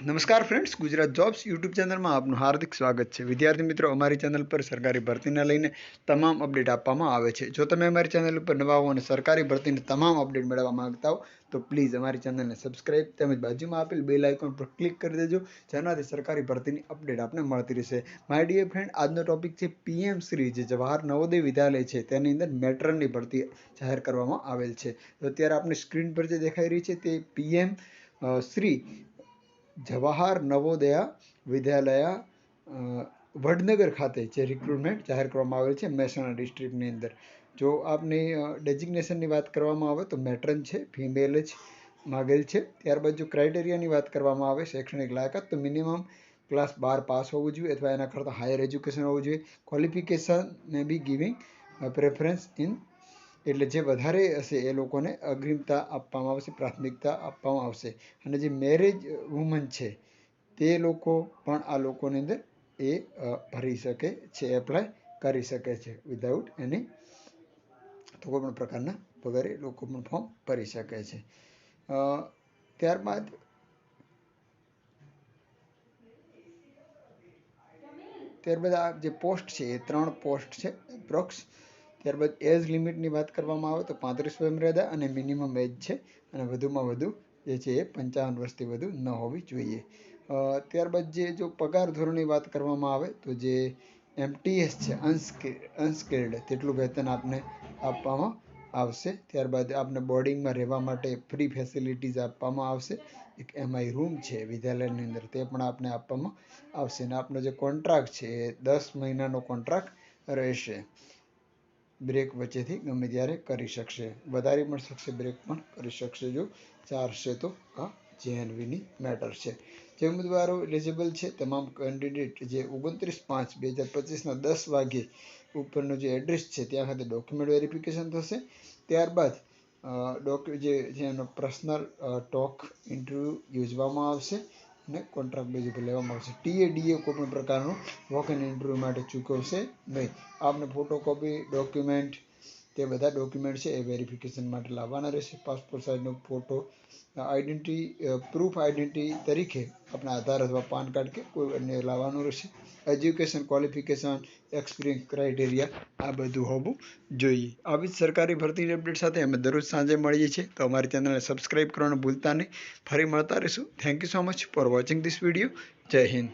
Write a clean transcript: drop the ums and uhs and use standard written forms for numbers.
નમસ્કાર friends, Gujarat jobs YouTube ચેનલમાં આપનું હાર્દિક સ્વાગત છે। વિદ્યાર્થી મિત્રો, અમારી ચેનલ પર સરકારી ભરતીને લઈને તમામ અપડેટ આપવામાં આવે છે। જો તમે અમારી ચેનલ ઉપર નવા હો અને સરકારી ભરતીની તમામ અપડેટ મેળવવા માંગતા હો તો પ્લીઝ અમારી ચેનલને સબસ્ક્રાઇબ તેમજ બાજુમાં આપેલ બેલ આઇકોન પર ક્લિક કરી દેજો, જેનાથી સરકારી ભરતીની અપડેટ આપને મળતી રહેશે। માય ડિયર ફ્રેન્ડ, આજનો ટોપિક છે PM શ્રી, જે જવાહર નવોદય વિદ્યાલય છે તેની અંદર મેટ્રનની ભરતી જાહેર કરવામાં આવેલ છે। તો અત્યારે આપણે સ્ક્રીન પર જે દેખાઈ રહી છે તે PM શ્રી જવાહર નવોદયા વિદ્યાલય વડનગર ખાતે જે રિક્રુટમેન્ટ જાહેર કરવામાં આવેલ છે મહેસાણા ડિસ્ટ્રિક્ટની અંદર। જો આપની ડેઝિગ્નેશનની વાત કરવામાં આવે તો મેટ્રન છે, ફિમેલ જ માગેલ છે। ત્યારબાદ જો ક્રાઇટેરિયાની વાત કરવામાં આવે શૈક્ષણિક લાયકાત, તો મિનિમમ ક્લાસ 12 પાસ હોવું જોઈએ અથવા એના કરતાં હાયર એજ્યુકેશન હોવું જોઈએ। Qualification may be giving preference in, એટલે જે વધારે હશે એ લોકોને અગ્રિમતા આપવામાં આવશે, પ્રાથમિકતા આપવામાં આવશે। અને જે મેરેજ વુમન છે તે લોકો પણ આ લોકોની અંદર એ ભરી શકે છે, એપ્લાય કરી શકે છે વિધાઉટ એની, તો કોઈ પણ પ્રકારના વગર એ લોકો પણ ફોર્મ ભરી શકે છે। ત્યારબાદ આ જે પોસ્ટ છે એ 3 પોસ્ટ છે એપ્રોક્સ। ત્યારબાદ એજ લિમિટની વાત કરવામાં આવે તો 35 વયમર્યાદા અને મિનિમમ એજ છે, અને વધુમાં વધુ જે છે એ 55 વર્ષથી વધુ ન હોવી જોઈએ। ત્યારબાદ જો પગાર ધોરણની વાત કરવામાં આવે તો જે MTS છે અનસ્કિલ્ડ તેટલું વેતન આપને આપવામાં આવશે। ત્યારબાદ આપને બોર્ડિંગમાં રહેવા માટે ફ્રી ફેસિલિટીઝ આપવામાં આવશે। એક MI રૂમ છે વિદ્યાલયની અંદર તે પણ આપને આપવામાં આવશે। અને આપનો જે કોન્ટ્રાક્ટ છે એ 10 મહિનાનો કોન્ટ્રાક્ટ રહેશે। બ્રેક વચ્ચેથી ગમે ત્યારે કરી શકશે, વધારી પણ શકશે, બ્રેક પણ કરી શકશે જો ચાલશે તો। આ JNVની મેટર છે। જે ઉમેદવારો એલિજિબલ છે તમામ કેન્ડિડેટ જે 29/5/2025ના 10 વાગ્યે ઉપરનું જે એડ્રેસ છે ત્યાં ખાતે ડોક્યુમેન્ટ વેરિફિકેશન થશે। ત્યારબાદ એનો પર્સનલ ટોક ઇન્ટરવ્યૂ યોજવામાં આવશે અને કોન્ટ્રાક્ટ બેઝ ઉપર લેવામાં આવશે। TADA કોઈ પણ પ્રકારનું વોક ઇન ઇન્ટરવ્યૂ માટે ચૂકવશે નહીં। આપને ફોટોકોપી ડોક્યુમેન્ટ, તે બધા ડોક્યુમેન્ટ છે એ વેરિફિકેશન માટે લાવવાના રહેશે। પાસપોર્ટ સાઇઝનો ફોટો, પ્રૂફ આઈડેન્ટિટી તરીકે આપણા આધાર અથવા પાન કાર્ડ કે કોઈ અન્ય લાવવાનું રહેશે। એજ્યુકેશન ક્વોલિફિકેશન, એક્સપિરિયન્સ ક્રાઇટેરિયા આ બધું હોવું જોઈએ। આવી જ સરકારી ભરતીની અપડેટ સાથે અમે દરરોજ સાંજે મળીએ છીએ, તો અમારી ચેનલને સબસ્ક્રાઇબ કરવાનું ભૂલતા નહીં। ફરી મળતા રહીશું। Thank you so much for watching this video. જય હિન્દ।